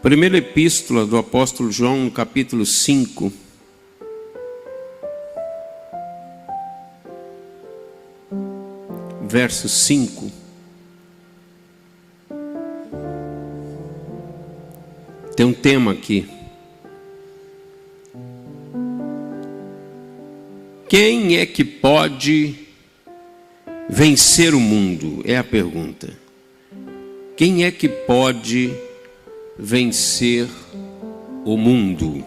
Primeira epístola do apóstolo João, no capítulo 5. Verso 5. Tem um tema aqui. Quem é que pode vencer o mundo? É a pergunta. Quem é que pode vencer o mundo?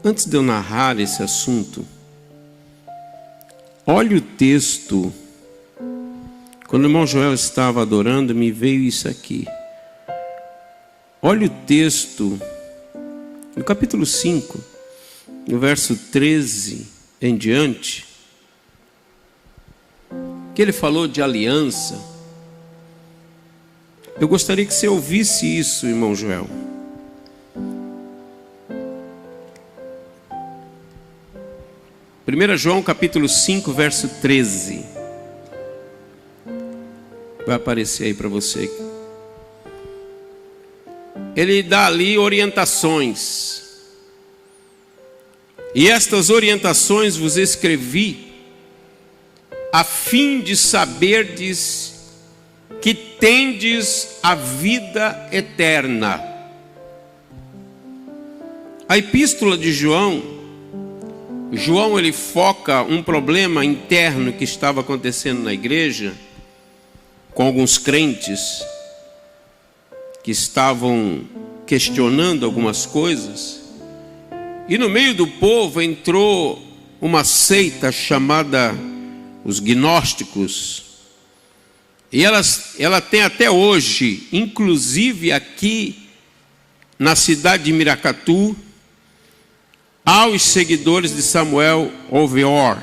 Antes de eu narrar esse assunto, olha o texto. Quando o irmão Joel estava adorando, me veio isso aqui. Olha o texto, no capítulo 5, no verso 13 em diante, que ele falou de aliança. Eu gostaria que você ouvisse isso, irmão Joel. Primeira João capítulo 5, verso 13. Vai aparecer aí para você. Ele dá ali orientações. E estas orientações vos escrevi, a fim de saberdes que tendes a vida eterna. A epístola de João, ele foca um problema interno que estava acontecendo na igreja, com alguns crentes que estavam questionando algumas coisas, e no meio do povo entrou uma seita chamada os gnósticos, e ela tem até hoje, inclusive aqui na cidade de Miracatu, aos seguidores de Samuel Oveor,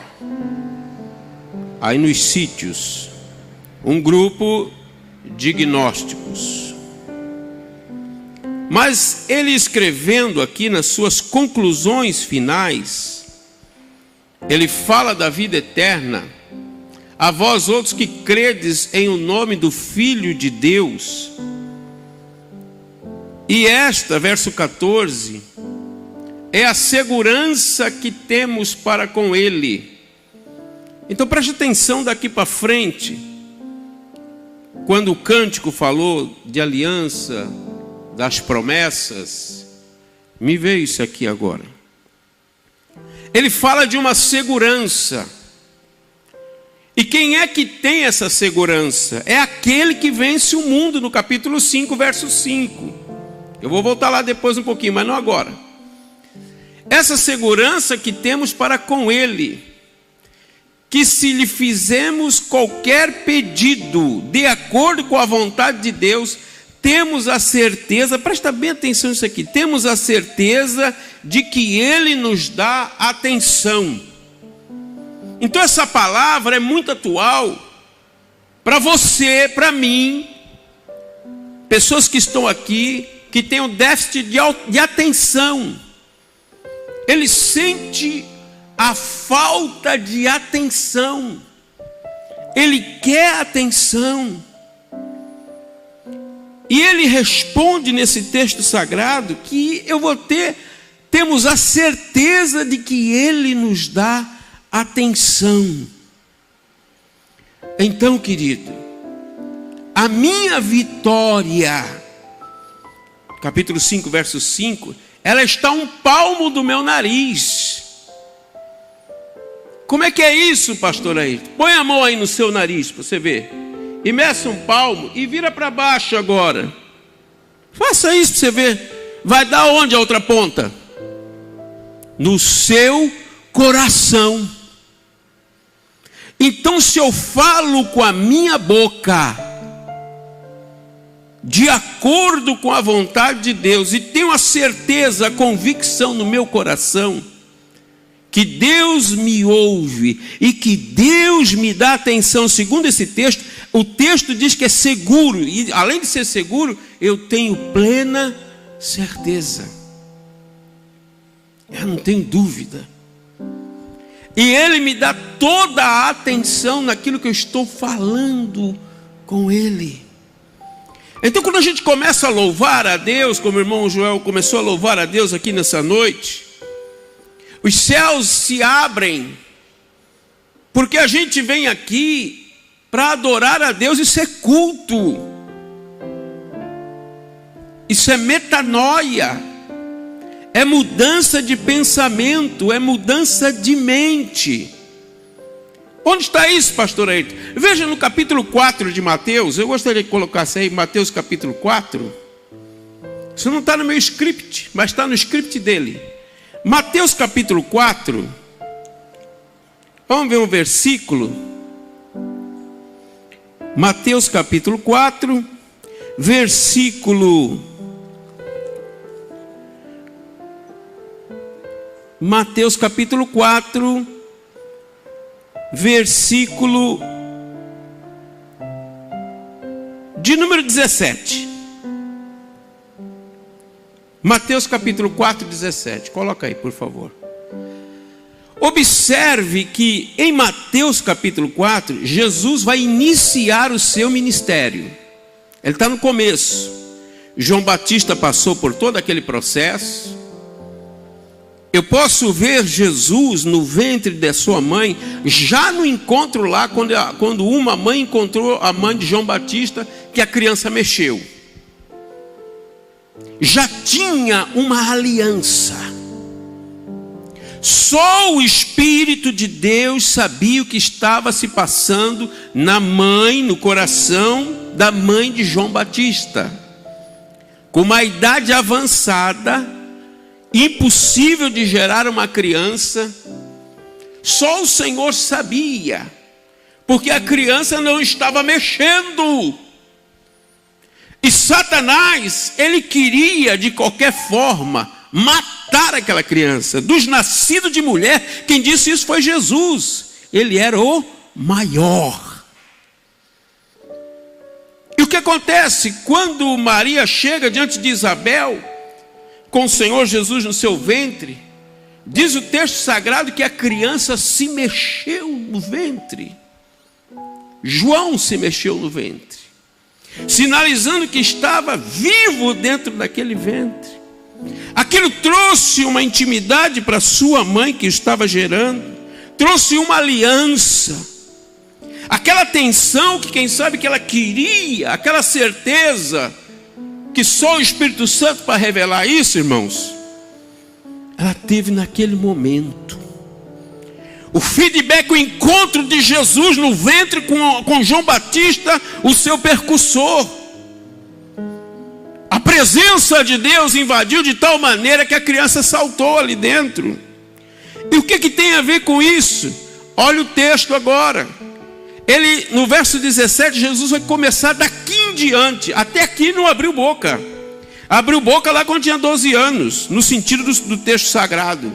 aí nos sítios, um grupo de gnósticos. Mas ele escrevendo aqui nas suas conclusões finais, ele fala da vida eterna. A vós outros que credes em o nome do Filho de Deus. E esta, verso 14, é a segurança que temos para com Ele. Então preste atenção daqui para frente. Quando o cântico falou de aliança, das promessas, me veio isso aqui agora. Ele fala de uma segurança. E quem é que tem essa segurança? É aquele que vence o mundo, no capítulo 5, verso 5. Eu vou voltar lá depois um pouquinho, mas não agora. Essa segurança que temos para com Ele, que se lhe fizermos qualquer pedido, de acordo com a vontade de Deus, temos a certeza, presta bem atenção nisso aqui, temos a certeza de que Ele nos dá atenção. Então essa palavra é muito atual para você, para mim, pessoas que estão aqui, que têm um déficit de atenção. Ele sente a falta de atenção. Ele quer atenção. E ele responde nesse texto sagrado que temos a certeza de que Ele nos dá atenção. Então, querido, a minha vitória, capítulo 5, verso 5, ela está a um palmo do meu nariz. Como é que é isso, pastor Ayrton? Põe a mão aí no seu nariz para você ver. E meça um palmo e vira para baixo agora. Faça isso para você ver. Vai dar onde a outra ponta? No seu coração. Então, se eu falo com a minha boca, de acordo com a vontade de Deus, e tenho a certeza, a convicção no meu coração, que Deus me ouve e que Deus me dá atenção, segundo esse texto, o texto diz que é seguro, e além de ser seguro, eu tenho plena certeza. Eu não tenho dúvida. E Ele me dá toda a atenção naquilo que eu estou falando com Ele. Então, quando a gente começa a louvar a Deus, como o irmão Joel começou a louvar a Deus aqui nessa noite, os céus se abrem, porque a gente vem aqui para adorar a Deus. Isso é culto, isso é metanoia, é mudança de pensamento, é mudança de mente. Onde está isso, pastor Ayrton? Veja no capítulo 4 de Mateus. Eu gostaria que colocasse aí Mateus capítulo 4. Isso não está no meu script, mas está no script dele. Mateus capítulo 4. Vamos ver um versículo. Mateus capítulo 4, versículo... Mateus capítulo 4... versículo de número 17. Mateus capítulo 4, 17. Coloca aí, por favor. Observe que em Mateus capítulo 4, Jesus vai iniciar o seu ministério. Ele está no começo. João Batista passou por todo aquele processo. Eu posso ver Jesus no ventre de sua mãe, já no encontro lá, quando uma mãe encontrou a mãe de João Batista, que a criança mexeu. Já tinha uma aliança. Só o Espírito de Deus sabia o que estava se passando na mãe, no coração da mãe de João Batista. Com uma idade avançada, impossível de gerar uma criança, só o Senhor sabia, porque a criança não estava mexendo. E Satanás, ele queria de qualquer forma matar aquela criança. Dos nascidos de mulher, quem disse isso foi Jesus. Ele era o maior. E o que acontece? Quando Maria chega diante de Isabel, com o Senhor Jesus no seu ventre, diz o texto sagrado que a criança se mexeu no ventre. João se mexeu no ventre, sinalizando que estava vivo dentro daquele ventre. Aquilo trouxe uma intimidade para sua mãe que estava gerando, trouxe uma aliança, aquela tensão que quem sabe que ela queria, aquela certeza que só o Espírito Santo para revelar isso, irmãos, ela teve naquele momento. O feedback, o encontro de Jesus no ventre com João Batista, o seu percussor. A presença de Deus invadiu de tal maneira que a criança saltou ali dentro. E o que tem a ver com isso? Olha o texto agora. Ele, no verso 17, Jesus vai começar daqui em diante. Até aqui não abriu boca. Abriu boca lá quando tinha 12 anos, no sentido do texto sagrado.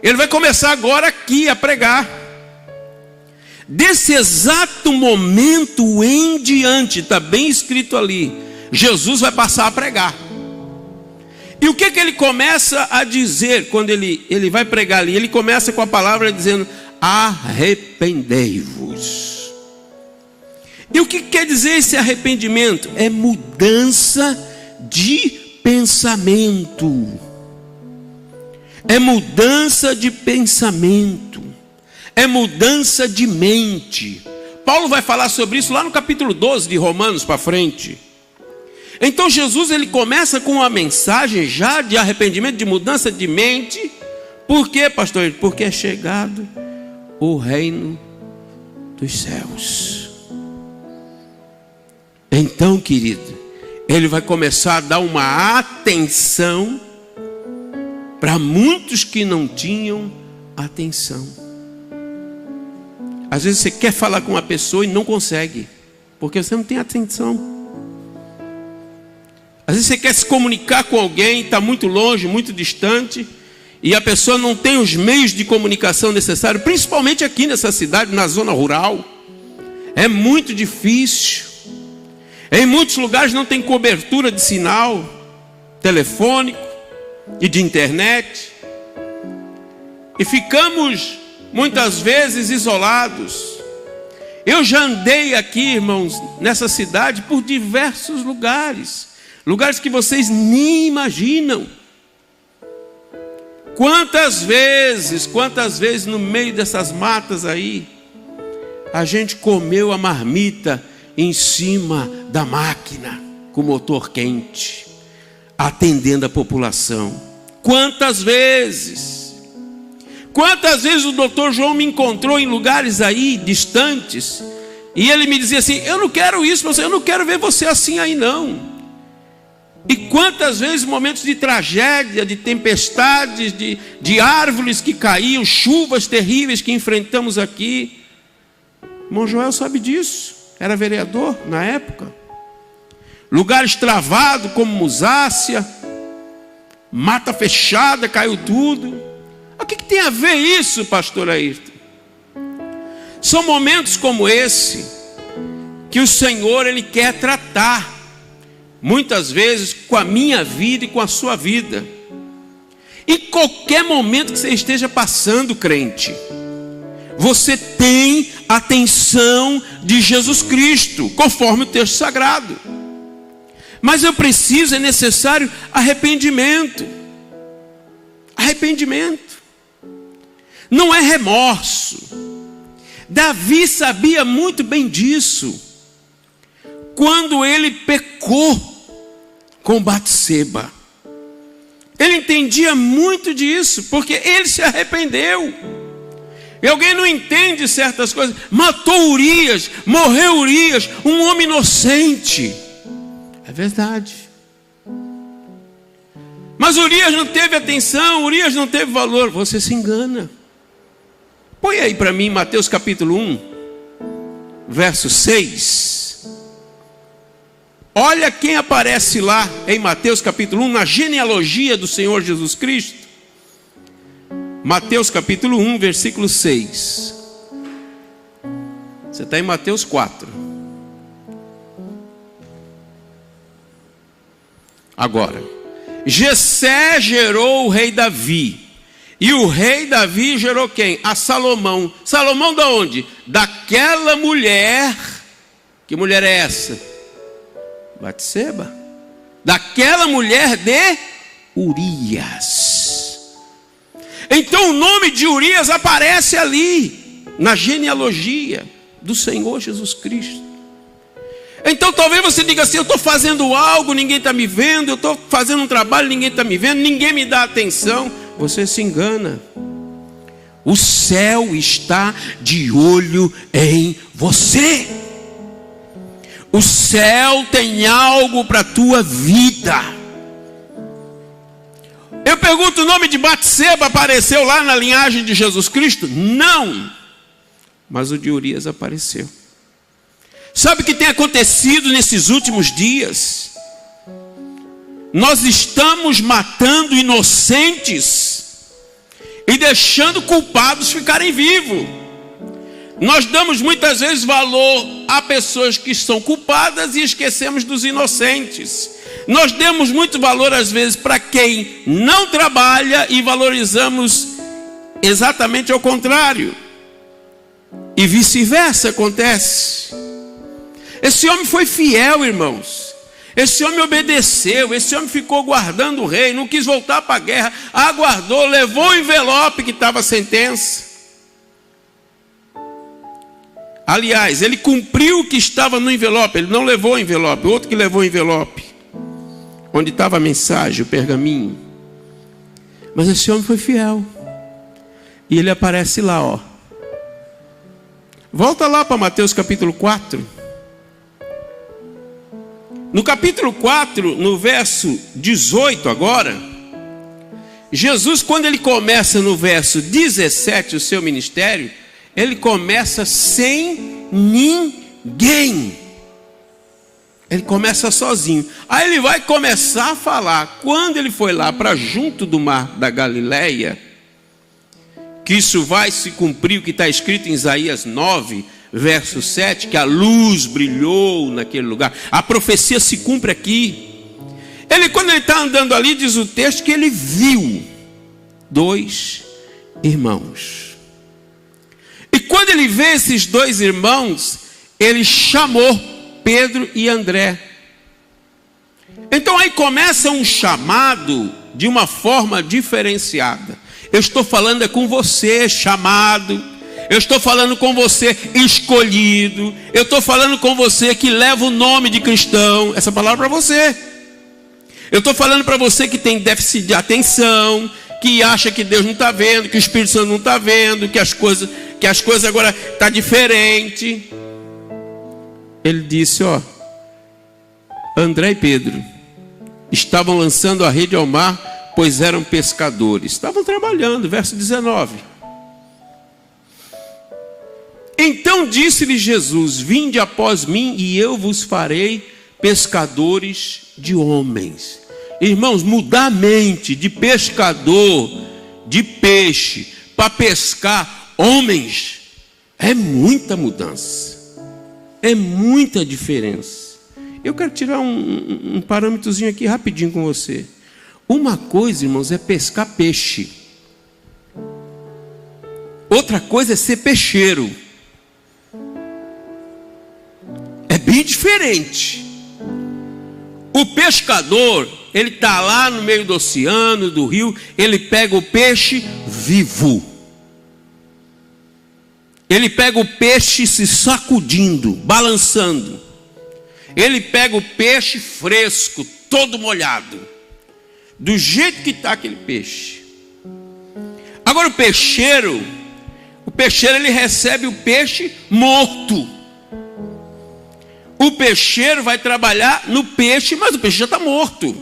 Ele vai começar agora aqui a pregar. Desse exato momento em diante, está bem escrito ali, Jesus vai passar a pregar. E o que ele começa a dizer quando ele vai pregar ali? Ele começa com a palavra dizendo: arrependei-vos. E o que quer dizer esse arrependimento? É mudança de pensamento. É mudança de pensamento. É mudança de mente. Paulo vai falar sobre isso lá no capítulo 12 de Romanos para frente. Então Jesus, ele começa com uma mensagem já de arrependimento, de mudança de mente. Por quê, pastor? Porque é chegado o reino dos céus. Então, querido, ele vai começar a dar uma atenção para muitos que não tinham atenção. Às vezes você quer falar com uma pessoa e não consegue, porque você não tem atenção. Às vezes você quer se comunicar com alguém, está muito longe, muito distante, e a pessoa não tem os meios de comunicação necessários, principalmente aqui nessa cidade, na zona rural. É muito difícil. Em muitos lugares não tem cobertura de sinal telefônico e de internet. E ficamos muitas vezes isolados. Eu já andei aqui, irmãos, nessa cidade por diversos lugares. Lugares que vocês nem imaginam. Quantas vezes no meio dessas matas aí, a gente comeu a marmita em cima da máquina, com o motor quente, atendendo a população. Quantas vezes o doutor João me encontrou em lugares aí distantes, e ele me dizia assim: eu não quero isso, eu não quero ver você assim aí não. E quantas vezes momentos de tragédia, de tempestades, de árvores que caíam, chuvas terríveis que enfrentamos aqui. Irmão Joel sabe disso, era vereador na época. Lugares travados como Musácia, mata fechada, caiu tudo. O que tem a ver isso, pastor Ayrton? São momentos como esse que o Senhor, Ele quer tratar, muitas vezes, com a minha vida e com a sua vida. Em qualquer momento que você esteja passando, crente, você tem a atenção de Jesus Cristo, conforme o texto sagrado. Mas é necessário arrependimento. Arrependimento. Não é remorso. Davi sabia muito bem disso, quando ele pecou com Batseba. Ele entendia muito disso, porque ele se arrependeu. E alguém não entende certas coisas. Matou Urias, morreu Urias, um homem inocente. É verdade. Mas Urias não teve atenção, Urias não teve valor. Você se engana. Põe aí para mim Mateus capítulo 1, verso 6. Olha quem aparece lá em Mateus capítulo 1, na genealogia do Senhor Jesus Cristo. Mateus capítulo 1, versículo 6. Você está em Mateus 4. Agora, Jessé gerou o rei Davi. E o rei Davi gerou quem? A Salomão. Salomão da onde? Daquela mulher. Que mulher é essa? Batseba. Daquela mulher de Urias. Então o nome de Urias aparece ali, na genealogia do Senhor Jesus Cristo. Então talvez você diga assim: eu estou fazendo algo, ninguém está me vendo. Eu estou fazendo um trabalho, ninguém está me vendo. Ninguém me dá atenção. Você se engana. O céu está de olho em você. O céu tem algo para a tua vida. Eu pergunto: o nome de Batseba apareceu lá na linhagem de Jesus Cristo? Não. Mas o de Urias apareceu. Sabe o que tem acontecido nesses últimos dias? Nós estamos matando inocentes e deixando culpados ficarem vivos. Nós damos muitas vezes valor a pessoas que são culpadas e esquecemos dos inocentes. Nós damos muito valor às vezes para quem não trabalha e valorizamos exatamente ao contrário. E vice-versa acontece. Esse homem foi fiel, irmãos. Esse homem obedeceu, esse homem ficou guardando o rei, não quis voltar para a guerra, aguardou, levou o envelope que estava a sentença. Aliás, ele cumpriu o que estava no envelope, ele não levou o envelope, outro que levou o envelope, onde estava a mensagem, o pergaminho. Mas esse homem foi fiel, e ele aparece lá, ó. Volta lá para Mateus capítulo 4. No capítulo 4, no verso 18 agora, Jesus, quando ele começa no verso 17 o seu ministério, ele começa sem ninguém. Ele começa sozinho. Aí ele vai começar a falar. Quando ele foi lá para junto do mar da Galileia, que isso vai se cumprir o que está escrito em Isaías 9, verso 7, que a luz brilhou naquele lugar. A profecia se cumpre aqui. Quando ele está andando ali, diz o texto que ele viu 2 irmãos. E quando ele vê esses dois irmãos, ele chamou Pedro e André. Então aí começa um chamado de uma forma diferenciada. Eu estou falando é com você, chamado. Eu estou falando com você, escolhido. Eu estou falando com você que leva o nome de cristão. Essa palavra é para você. Eu estou falando para você que tem déficit de atenção, que acha que Deus não está vendo, que o Espírito Santo não está vendo, que as coisas agora estão diferentes. Ele disse, ó, André e Pedro estavam lançando a rede ao mar, pois eram pescadores. Estavam trabalhando, verso 19. Então disse-lhe Jesus, vinde após mim e eu vos farei pescadores de homens. Irmãos, mudar a mente de pescador, de peixe, para pescar homens, é muita mudança. É muita diferença. Eu quero tirar um parâmetrozinho aqui rapidinho com você. Uma coisa, irmãos, é pescar peixe. Outra coisa é ser peixeiro. É bem diferente. O pescador, ele está lá no meio do oceano, do rio, ele pega o peixe vivo. Ele pega o peixe se sacudindo, balançando. Ele pega o peixe fresco, todo molhado, do jeito que está aquele peixe. Agora o peixeiro ele recebe o peixe morto. O peixeiro vai trabalhar no peixe, mas o peixe já está morto.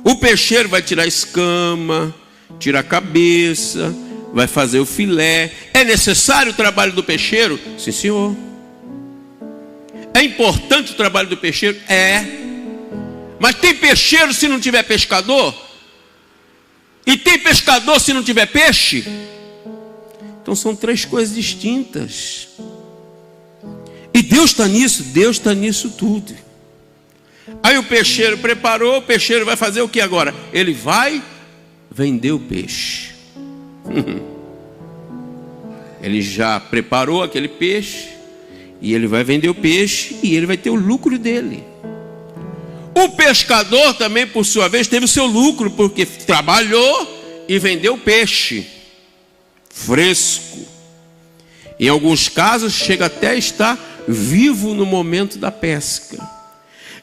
O peixeiro vai tirar a escama, tirar a cabeça, vai fazer o filé. É necessário o trabalho do peixeiro? Sim, senhor. É importante o trabalho do peixeiro? É. Mas tem peixeiro se não tiver pescador? E tem pescador se não tiver peixe? Então são três coisas distintas. E Deus está nisso tudo. Aí o peixeiro preparou, o peixeiro vai fazer o que agora? Ele vai vender o peixe. Ele já preparou aquele peixe, e ele vai vender o peixe, e ele vai ter o lucro dele. O pescador também, por sua vez, teve o seu lucro, porque trabalhou e vendeu o peixe fresco. Em alguns casos, chega até a estar vivo no momento da pesca.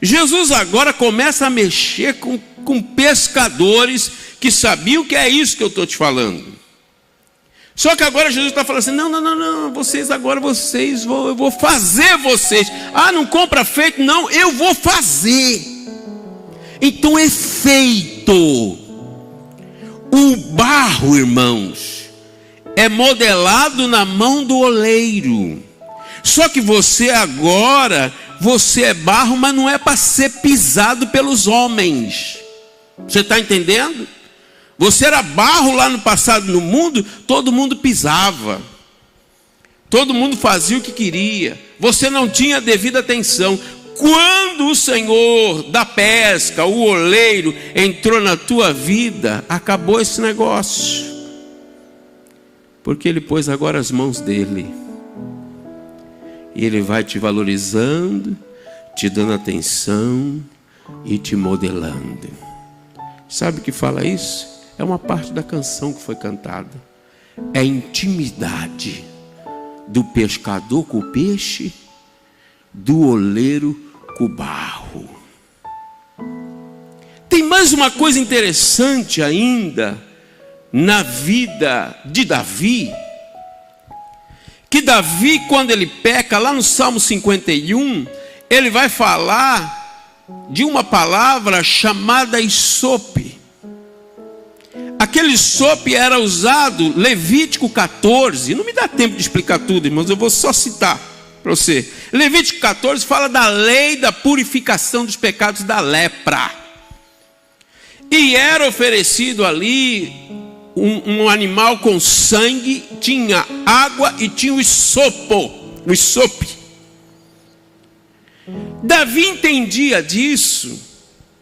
Jesus agora começa a mexer com pescadores que sabiam que é isso que eu estou te falando. Só que agora Jesus está falando assim, não, eu vou fazer vocês. Ah, não compra feito? Não, eu vou fazer. Então é feito. O barro, irmãos, é modelado na mão do oleiro. Só que você agora, você é barro, mas não é para ser pisado pelos homens. Você está entendendo? Você era barro lá no passado no mundo, todo mundo pisava. Todo mundo fazia o que queria. Você não tinha devida atenção. Quando o Senhor da pesca, o oleiro, entrou na tua vida, acabou esse negócio. Porque Ele pôs agora as mãos dele. E Ele vai te valorizando, te dando atenção e te modelando. Sabe o que fala isso? É uma parte da canção que foi cantada. É a intimidade do pescador com o peixe, do oleiro com o barro. Tem mais uma coisa interessante ainda na vida de Davi. Que Davi, quando ele peca, lá no Salmo 51, ele vai falar de uma palavra chamada isope. Aquele isope era usado, Levítico 14, não me dá tempo de explicar tudo, irmãos, eu vou só citar para você. Levítico 14 fala da lei da purificação dos pecados da lepra. E era oferecido ali um animal com sangue, tinha água e tinha o isope. Davi entendia disso,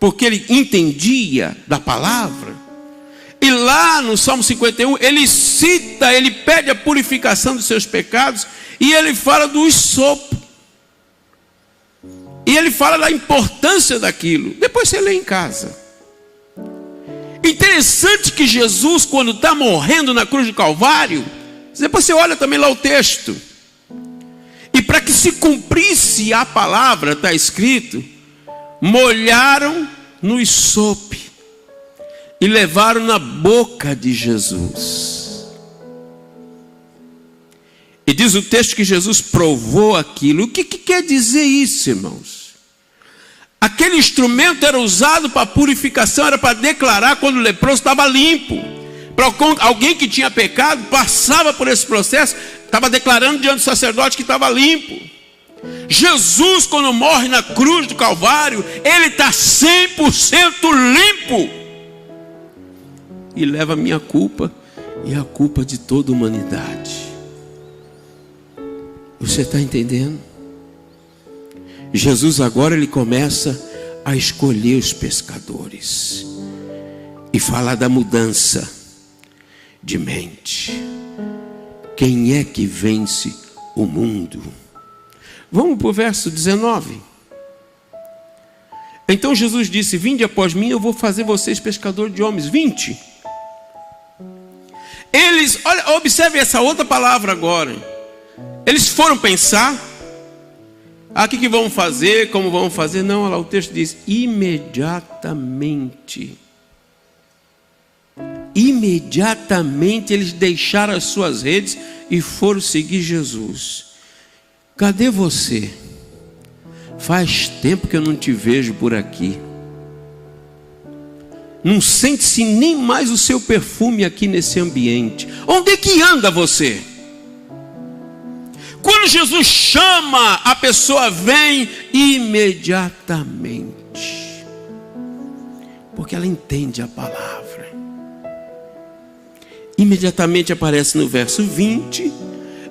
porque ele entendia da palavra. E lá no Salmo 51, ele cita, ele pede a purificação dos seus pecados, e ele fala do hisopo. E ele fala da importância daquilo. Depois você lê em casa. Interessante que Jesus, quando está morrendo na cruz do Calvário, depois você olha também lá o texto. E para que se cumprisse a palavra, está escrito, molharam no hisopo e levaram na boca de Jesus. E diz o texto que Jesus provou aquilo. O que quer dizer isso, irmãos? Aquele instrumento era usado para purificação, era para declarar quando o leproso estava limpo. Para alguém que tinha pecado, passava por esse processo, estava declarando diante do sacerdote que estava limpo. Jesus, quando morre na cruz do Calvário, ele está 100% limpo. E leva a minha culpa e a culpa de toda a humanidade. Você está entendendo? Jesus agora ele começa a escolher os pescadores e falar da mudança de mente. Quem é que vence o mundo? Vamos para o verso 19. Então Jesus disse: vinde após mim, eu vou fazer vocês pescadores de homens. 20. Eles, olha, observe essa outra palavra agora. Eles foram pensar, o que vão fazer, como vão fazer? Não, olha lá, o texto diz, imediatamente. Imediatamente eles deixaram as suas redes e foram seguir Jesus. Cadê você? Faz tempo que eu não te vejo por aqui. Não sente-se nem mais o seu perfume aqui nesse ambiente. Onde é que anda você? Quando Jesus chama, a pessoa vem imediatamente, porque ela entende a palavra. Imediatamente aparece no verso 20,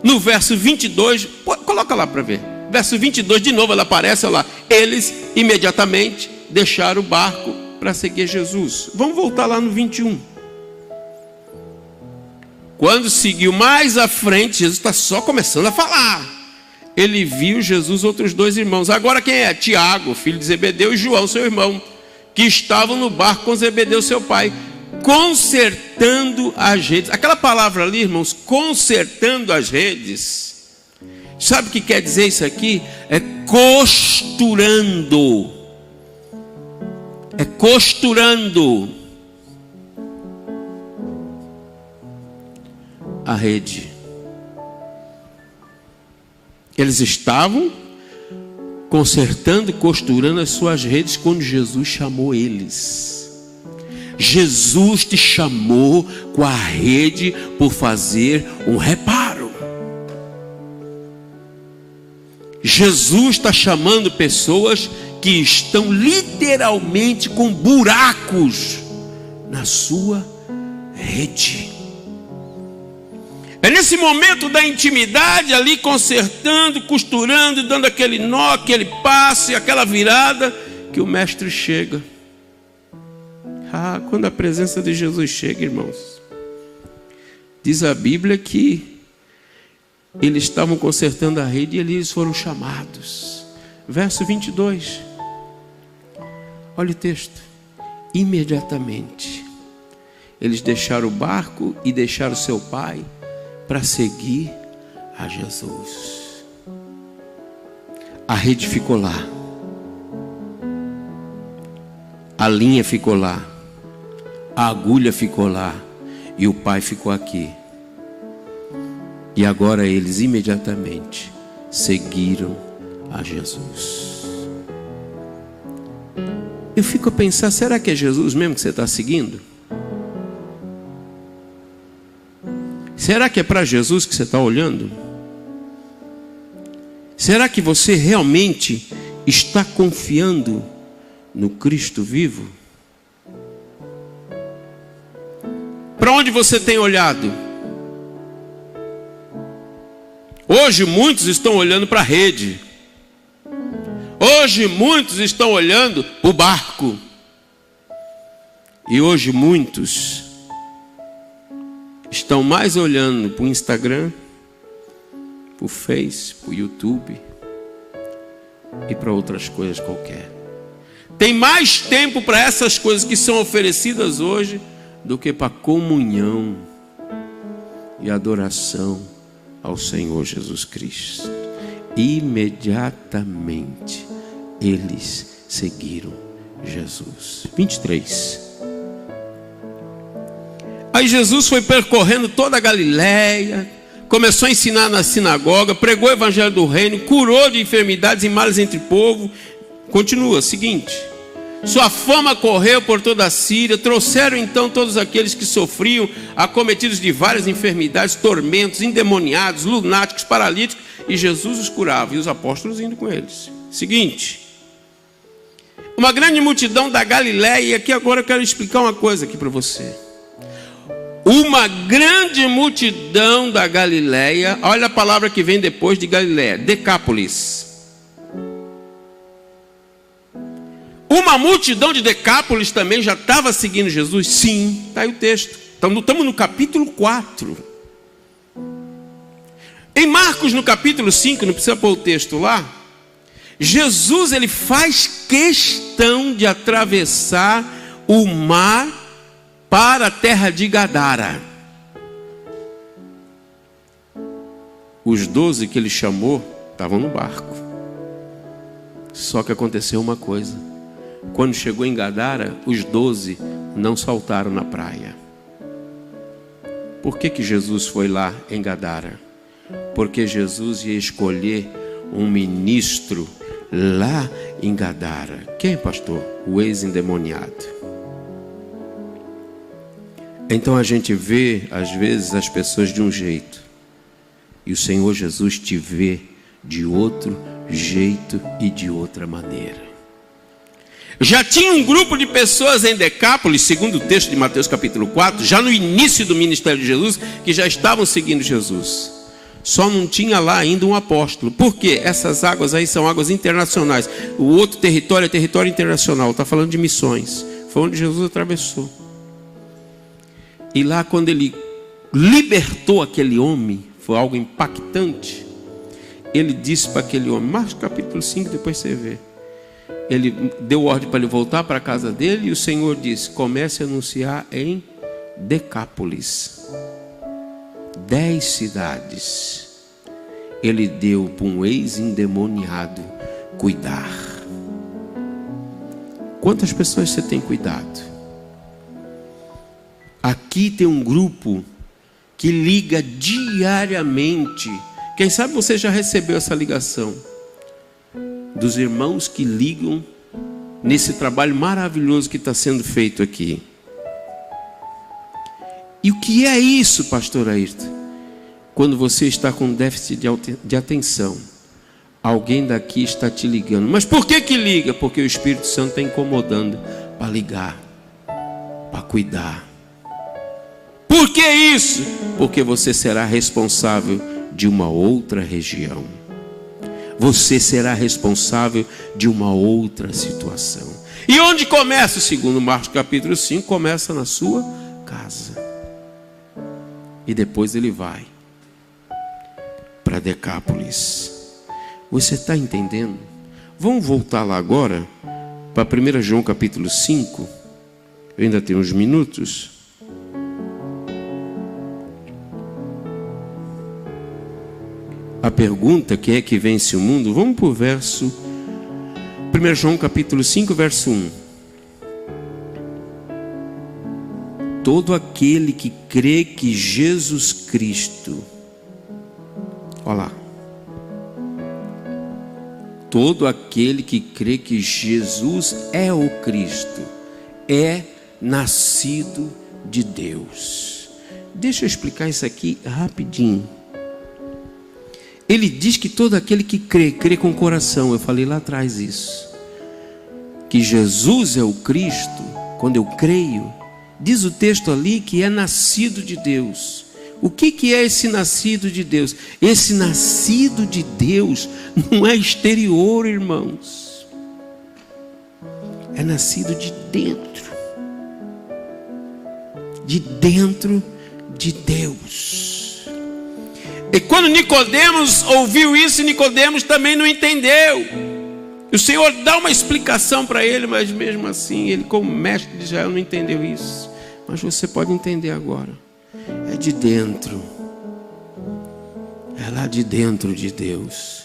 no verso 22, coloca lá para ver. Verso 22, de novo ela aparece, olha lá. Eles imediatamente deixaram o barco para seguir Jesus. Vamos voltar lá no 21. Quando seguiu mais à frente, Jesus está só começando a falar. Ele viu Jesus, outros dois irmãos. Agora quem é? Tiago, filho de Zebedeu, e João, seu irmão, que estavam no barco com Zebedeu, seu pai, consertando as redes. Aquela palavra ali, irmãos, consertando as redes, sabe o que quer dizer isso aqui? É costurando. É costurando a rede. Eles estavam consertando, costurando as suas redes quando Jesus chamou eles. Jesus te chamou com a rede por fazer um reparo. Jesus está chamando pessoas que estão literalmente com buracos na sua rede. É nesse momento da intimidade, ali consertando, costurando, dando aquele nó, aquele passe, aquela virada, que o mestre chega. Quando a presença de Jesus chega, irmãos, diz a Bíblia que eles estavam consertando a rede e eles foram chamados. Verso 22. Olha o texto. Imediatamente eles deixaram o barco e deixaram seu pai para seguir a Jesus. A rede ficou lá, a linha ficou lá, a agulha ficou lá e o pai ficou aqui. E agora eles imediatamente seguiram a Jesus. Eu fico a pensar, será que é Jesus mesmo que você está seguindo? Será que é para Jesus que você está olhando? Será que você realmente está confiando no Cristo vivo? Para onde você tem olhado? Hoje muitos estão olhando para a rede. Hoje muitos estão olhando para o barco. E hoje muitos estão mais olhando para o Instagram, para o Face, para o YouTube e para outras coisas qualquer. Tem mais tempo para essas coisas que são oferecidas hoje do que para comunhão e adoração ao Senhor Jesus Cristo. Imediatamente eles seguiram Jesus. 23. Aí Jesus foi percorrendo toda a Galileia, começou a ensinar na sinagoga, pregou o evangelho do reino, curou de enfermidades e males entre o povo. Continua, seguinte: sua fama correu por toda a Síria. Trouxeram então todos aqueles que sofriam, acometidos de várias enfermidades, tormentos, endemoniados, lunáticos, paralíticos, e Jesus os curava, e os apóstolos indo com eles. Seguinte: uma grande multidão da Galileia, e aqui agora eu quero explicar uma coisa aqui para você. Uma grande multidão da Galileia, olha a palavra que vem depois de Galileia, Decápolis. Uma multidão de Decápolis também já estava seguindo Jesus? Sim, está aí o texto. Estamos no capítulo 4. Em Marcos, no capítulo 5, não precisa pôr o texto lá, Jesus ele faz questão de atravessar o mar para a terra de Gadara. Os 12 que ele chamou estavam no barco. Só que aconteceu uma coisa: quando chegou em Gadara, os 12 não saltaram na praia. Por que Jesus foi lá em Gadara? Porque Jesus ia escolher um ministro lá em Gadara. Quem, pastor? O ex-endemoniado. Então a gente vê, às vezes, as pessoas de um jeito, e o Senhor Jesus te vê de outro jeito e de outra maneira. Já tinha um grupo de pessoas em Decápolis, segundo o texto de Mateus capítulo 4, já no início do ministério de Jesus, que já estavam seguindo Jesus. Só não tinha lá ainda um apóstolo. Por quê? Essas águas aí são águas internacionais. O outro território é território internacional. Está falando de missões. Foi onde Jesus atravessou. E lá, quando ele libertou aquele homem, foi algo impactante. Ele disse para aquele homem, Marcos capítulo 5, depois você vê. Ele deu ordem para ele voltar para a casa dele, e o Senhor disse: comece a anunciar em Decápolis. 10 cidades. Ele deu para um ex-endemoniado cuidar. Quantas pessoas você tem cuidado? Aqui tem um grupo que liga diariamente. Quem sabe você já recebeu essa ligação dos irmãos que ligam nesse trabalho maravilhoso que está sendo feito aqui. E o que é isso, pastor Ayrton? Quando você está com déficit de atenção, alguém daqui está te ligando. Mas por que liga? Porque o Espírito Santo está incomodando para ligar, para cuidar. Por que isso? Porque você será responsável de uma outra região. Você será responsável de uma outra situação. E onde começa? Segundo Marcos capítulo 5, começa na sua casa. E depois ele vai para Decápolis. Você está entendendo? Vamos voltar lá agora para 1 João capítulo 5. Eu ainda tenho uns minutos. A pergunta: quem é que vence o mundo? Vamos para o verso 1 João capítulo 5, verso 1. Todo aquele que crê que Jesus Cristo, olha lá, todo aquele que crê que Jesus é o Cristo, é nascido de Deus. Deixa eu explicar isso aqui rapidinho. Ele diz que todo aquele que crê com o coração. Eu falei lá atrás isso. Que Jesus é o Cristo, quando eu creio, diz o texto ali que é nascido de Deus. O que é esse nascido de Deus? Esse nascido de Deus não é exterior, irmãos. É nascido de dentro. De dentro de Deus. E quando Nicodemos ouviu isso, Nicodemos também não entendeu. O Senhor dá uma explicação para ele, mas mesmo assim, ele como mestre de Israel não entendeu isso. Mas você pode entender agora. É de dentro. É lá de dentro de Deus.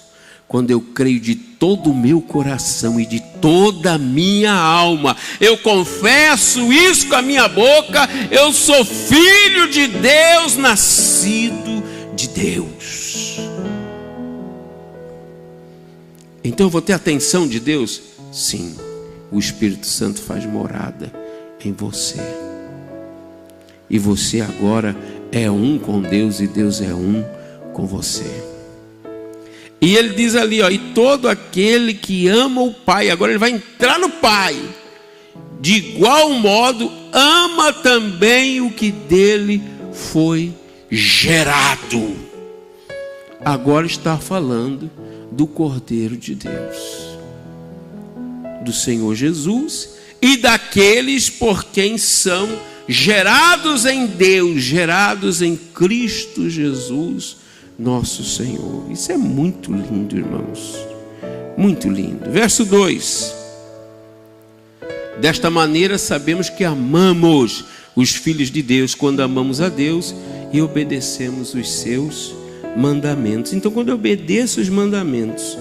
Quando eu creio de todo o meu coração e de toda a minha alma, eu confesso isso com a minha boca, eu sou filho de Deus, nascido de Deus. Então eu vou ter a atenção de Deus? Sim, o Espírito Santo faz morada em você. E você agora é um com Deus e Deus é um com você. E ele diz ali, ó, e todo aquele que ama o Pai, agora ele vai entrar no Pai, de igual modo ama também o que dele foi gerado. Agora está falando do Cordeiro de Deus, do Senhor Jesus e daqueles por quem são gerados em Deus, gerados em Cristo Jesus, nosso Senhor. Isso é muito lindo, irmãos, muito lindo. Verso 2: desta maneira sabemos que amamos os filhos de Deus, quando amamos a Deus e obedecemos os seus mandamentos. Então, quando eu obedeço os mandamentos,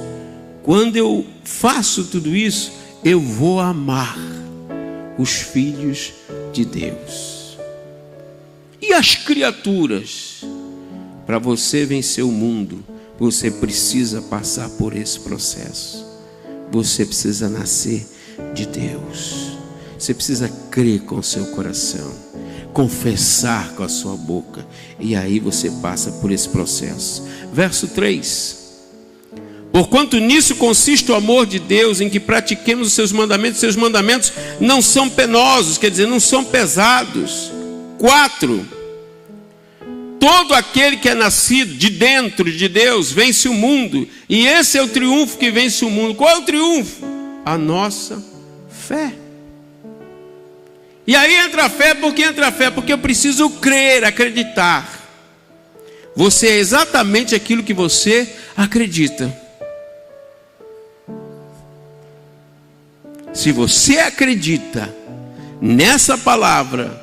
quando eu faço tudo isso, eu vou amar os filhos de Deus. E as criaturas? Para você vencer o mundo, você precisa passar por esse processo. Você precisa nascer de Deus. Você precisa crer com o seu coração, confessar com a sua boca, e aí você passa por esse processo. Verso 3: porquanto nisso consiste o amor de Deus, em que pratiquemos os seus mandamentos não são penosos, quer dizer, não são pesados. 4: todo aquele que é nascido de dentro de Deus vence o mundo, e esse é o triunfo que vence o mundo. Qual é o triunfo? A nossa fé. E aí entra a fé. Por que entra a fé? Porque eu preciso crer, acreditar. Você é exatamente aquilo que você acredita. Se você acredita nessa palavra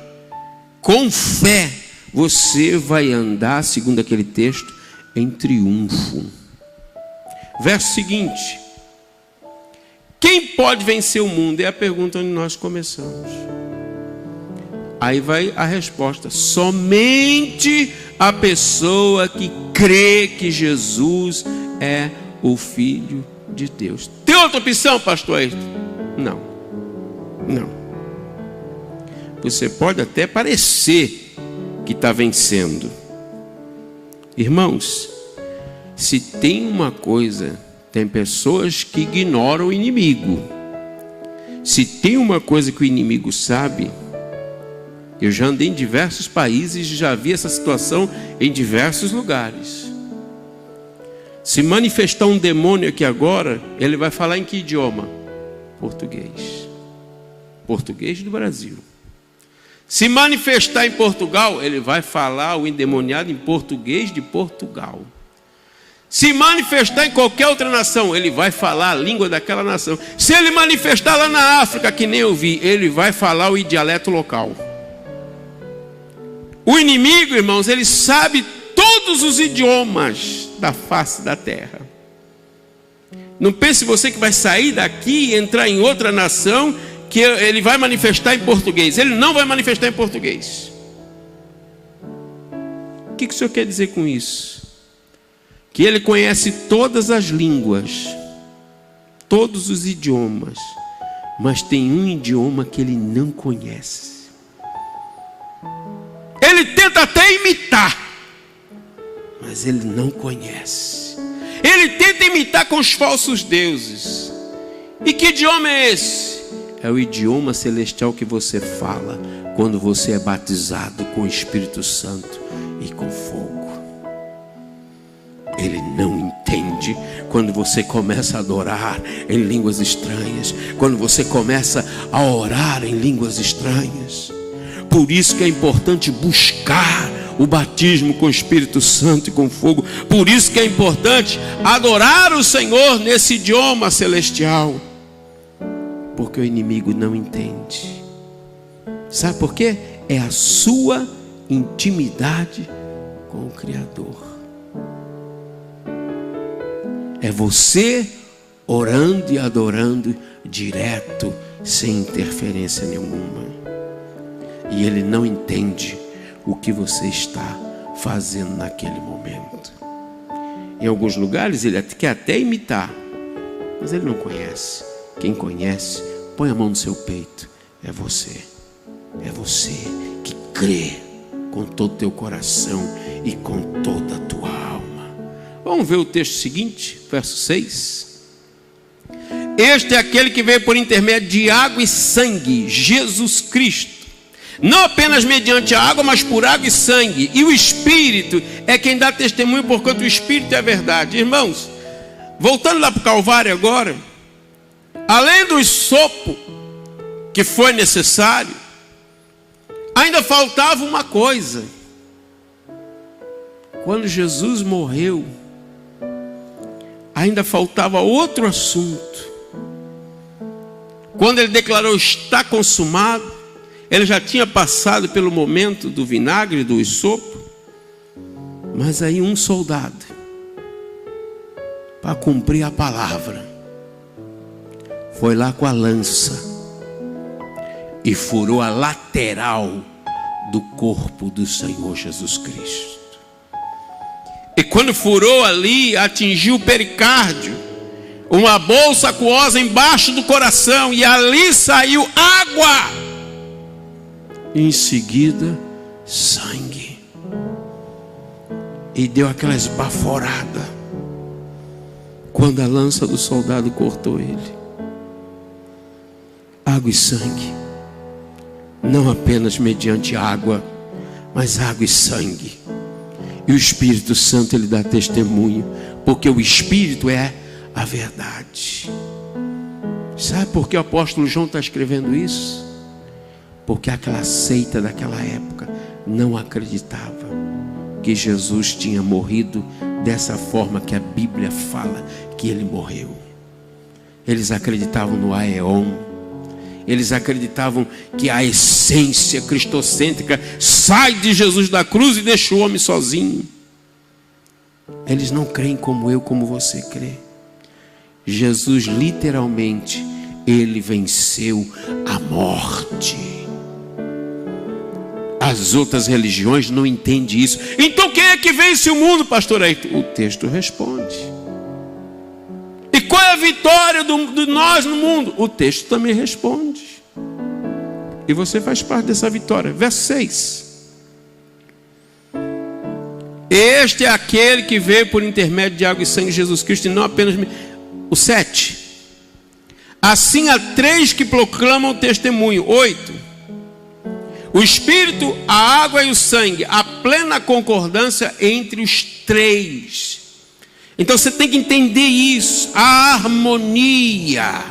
com fé, você vai andar, segundo aquele texto, em triunfo. Verso seguinte: quem pode vencer o mundo? É a pergunta onde nós começamos. Aí vai a resposta: somente a pessoa que crê que Jesus é o Filho de Deus. Tem outra opção, pastor Ayrton? Não. Não. Você pode até parecer que está vencendo. Irmãos, se tem uma coisa, tem pessoas que ignoram o inimigo. Se tem uma coisa que o inimigo sabe, eu já andei em diversos países e já vi essa situação em diversos lugares. Se manifestar um demônio aqui agora, ele vai falar em que idioma? Português. Português do Brasil. Se manifestar em Portugal, ele vai falar o endemoniado em português de Portugal. Se manifestar em qualquer outra nação, ele vai falar a língua daquela nação. Se ele manifestar lá na África, que nem eu vi, ele vai falar o dialeto local. O inimigo, irmãos, ele sabe todos os idiomas da face da terra. Não pense você que vai sair daqui e entrar em outra nação que ele vai manifestar em português. Ele não vai manifestar em português. O que o senhor quer dizer com isso? Que ele conhece todas as línguas, todos os idiomas, mas tem um idioma que ele não conhece. Ele tenta até imitar, mas ele não conhece. Ele tenta imitar com os falsos deuses. E que idioma é esse? É o idioma celestial que você fala quando você é batizado com o Espírito Santo e com fogo. Ele não entende quando você começa a adorar em línguas estranhas, quando você começa a orar em línguas estranhas. Por isso que é importante buscar o batismo com o Espírito Santo e com fogo. Por isso que é importante adorar o Senhor nesse idioma celestial, porque o inimigo não entende. Sabe por quê? É a sua intimidade com o Criador. É você orando e adorando direto, sem interferência nenhuma. E ele não entende o que você está fazendo naquele momento. Em alguns lugares ele quer até imitar, mas ele não conhece. Quem conhece, põe a mão no seu peito. É você. É você que crê com todo o teu coração e com toda a tua alma. Vamos ver o texto seguinte, verso 6. Este é aquele que veio por intermédio de água e sangue, Jesus Cristo. Não apenas mediante a água, mas por água e sangue. E o Espírito é quem dá testemunho, porquanto o Espírito é a verdade. Irmãos, voltando lá para o Calvário agora, além do sopo que foi necessário, ainda faltava uma coisa. Quando Jesus morreu, ainda faltava outro assunto. Quando ele declarou está consumado, ele já tinha passado pelo momento do vinagre, do sopo. Mas aí um soldado, para cumprir a palavra, foi lá com a lança e furou a lateral do corpo do Senhor Jesus Cristo. E quando furou ali, atingiu o pericárdio, uma bolsa aquosa embaixo do coração, e ali saiu água, e em seguida sangue, e deu aquela esbaforada quando a lança do soldado cortou ele. Água e sangue, não apenas mediante água, mas água e sangue. E o Espírito Santo, ele dá testemunho, porque o Espírito é a verdade. Sabe por que o apóstolo João está escrevendo isso? Porque aquela seita daquela época não acreditava que Jesus tinha morrido dessa forma que a Bíblia fala que ele morreu. Eles acreditavam no aeon. Eles acreditavam que a essência cristocêntrica sai de Jesus da cruz e deixa o homem sozinho. Eles não creem como eu, como você crê. Jesus literalmente, ele venceu a morte. As outras religiões não entendem isso. Então quem é que vence o mundo, pastor Ayrton? O texto responde. E qual é a vitória de nós no mundo? O texto também responde. E você faz parte dessa vitória. Verso 6. Este é aquele que veio por intermédio de água e sangue, Jesus Cristo, e não apenas... O 7. Assim há 3 que proclamam o testemunho. 8. O Espírito, a água e o sangue, a plena concordância entre os 3. Então você tem que entender isso, a harmonia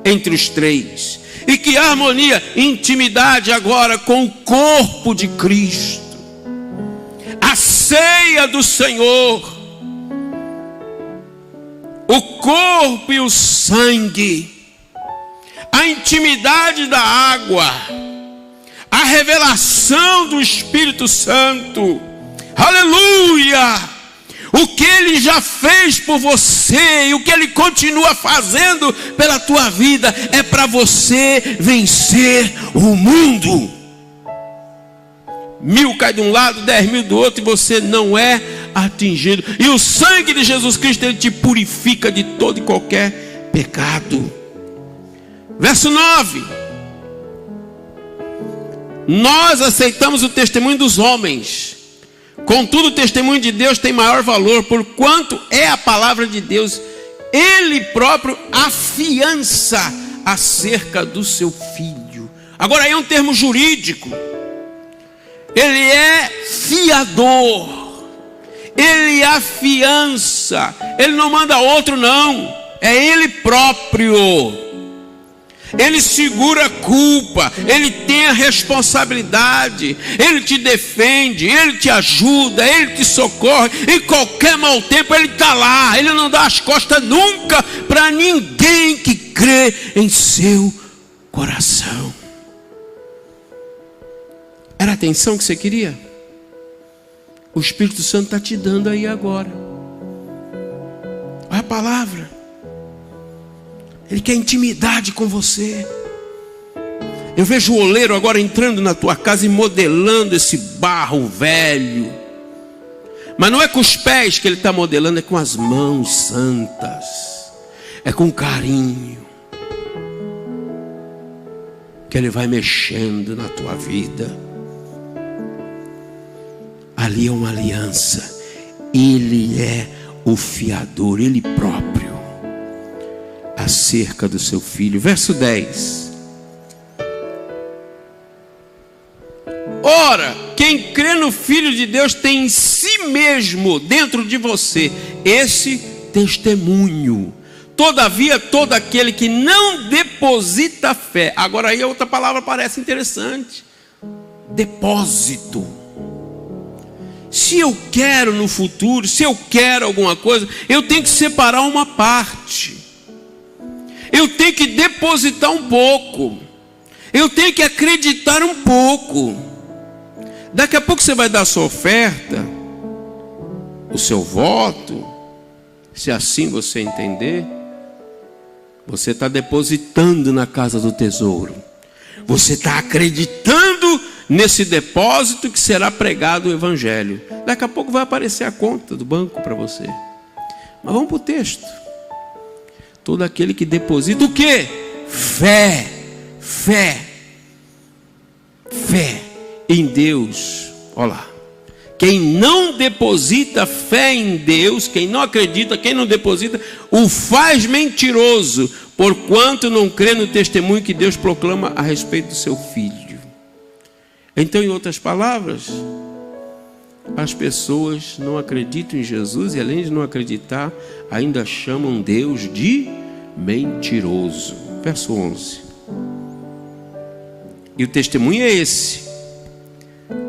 entre os 3. E que harmonia? Intimidade agora com o corpo de Cristo, a ceia do Senhor, o corpo e o sangue, a intimidade da água, a revelação do Espírito Santo. Aleluia! O que ele já fez por você e o que ele continua fazendo pela tua vida é para você vencer o mundo. 1000 cai de um lado, 10.000 do outro, e você não é atingido. E o sangue de Jesus Cristo, ele te purifica de todo e qualquer pecado. Verso 9. Nós aceitamos o testemunho dos homens, contudo o testemunho de Deus tem maior valor, porquanto é a palavra de Deus. Ele próprio afiança acerca do seu filho. Agora aí é um termo jurídico. Ele é fiador, ele afiança, ele não manda outro não, é ele próprio. Ele segura a culpa, Ele tem a responsabilidade, Ele te defende, Ele te ajuda, Ele te socorre. Em qualquer mau tempo Ele está lá. Ele não dá as costas nunca para ninguém que crê em seu coração. Era a atenção que você queria? O Espírito Santo está te dando aí agora. Olha a palavra. Ele quer intimidade com você. Eu vejo o oleiro agora entrando na tua casa e modelando esse barro velho. Mas não é com os pés que ele está modelando, é com as mãos santas. É com carinho que ele vai mexendo na tua vida. Ali é uma aliança. Ele é o fiador, ele próprio, acerca do seu filho. Verso 10. Ora, quem crê no Filho de Deus tem em si mesmo, dentro de você, esse testemunho. Todavia, todo aquele que não deposita fé. Agora aí a outra palavra parece interessante. Depósito. Se eu quero no futuro, se eu quero alguma coisa, eu tenho que separar uma parte. Eu tenho que depositar um pouco. Eu tenho que acreditar um pouco. Daqui a pouco você vai dar a sua oferta, o seu voto, se assim você entender. Você está depositando na casa do tesouro. Você está acreditando nesse depósito que será pregado o Evangelho. Daqui a pouco vai aparecer a conta do banco para você. Mas vamos para o texto. Todo aquele que deposita o quê? Fé. Fé. Fé em Deus. Olha lá. Quem não deposita fé em Deus, quem não acredita, quem não deposita, o faz mentiroso, porquanto não crê no testemunho que Deus proclama a respeito do seu Filho. Então, em outras palavras, as pessoas não acreditam em Jesus e, além de não acreditar, ainda chamam Deus de mentiroso. Verso 11. E o testemunho é esse: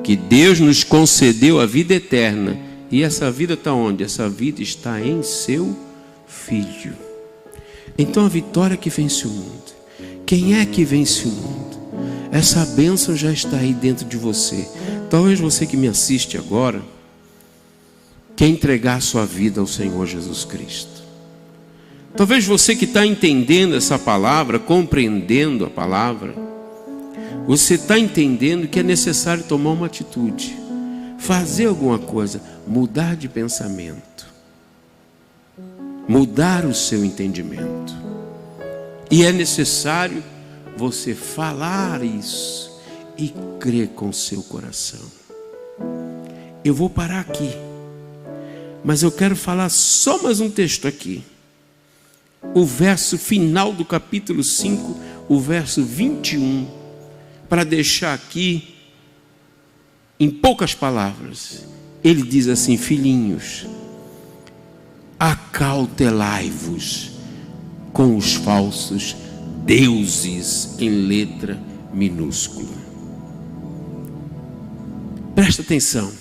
que Deus nos concedeu a vida eterna. E essa vida está onde? Essa vida está em seu Filho. Então a vitória que vence o mundo. Quem é que vence o mundo? Essa bênção já está aí dentro de você. Talvez você que me assiste agora quer entregar a sua vida ao Senhor Jesus Cristo. Talvez você que está entendendo essa palavra, compreendendo a palavra, você está entendendo que é necessário tomar uma atitude, fazer alguma coisa, mudar de pensamento, mudar o seu entendimento. E é necessário você falar isso e crer com o seu coração. Eu vou parar aqui, mas eu quero falar só mais um texto aqui. O verso final do capítulo 5, o verso 21, para deixar aqui em poucas palavras. Ele diz assim: filhinhos, acautelai-vos com os falsos deuses, em letra minúscula. Presta atenção.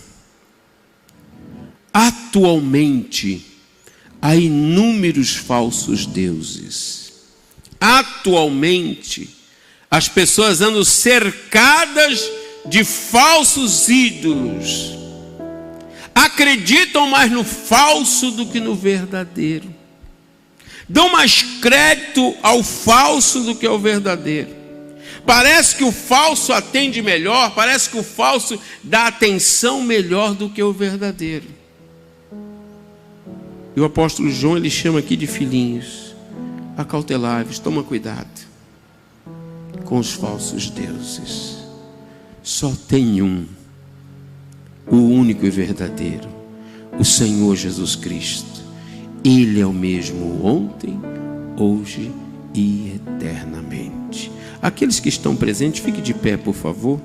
Atualmente há inúmeros falsos deuses. Atualmente as pessoas andam cercadas de falsos ídolos. Acreditam mais no falso do que no verdadeiro. Dão mais crédito ao falso do que ao verdadeiro. Parece que o falso atende melhor, parece que o falso dá atenção melhor do que o verdadeiro. E o apóstolo João, ele chama aqui de filhinhos. Acautelai-vos, toma cuidado com os falsos deuses. Só tem um, o único e verdadeiro, o Senhor Jesus Cristo. Ele é o mesmo ontem, hoje e eternamente. Aqueles que estão presentes, fiquem de pé, por favor.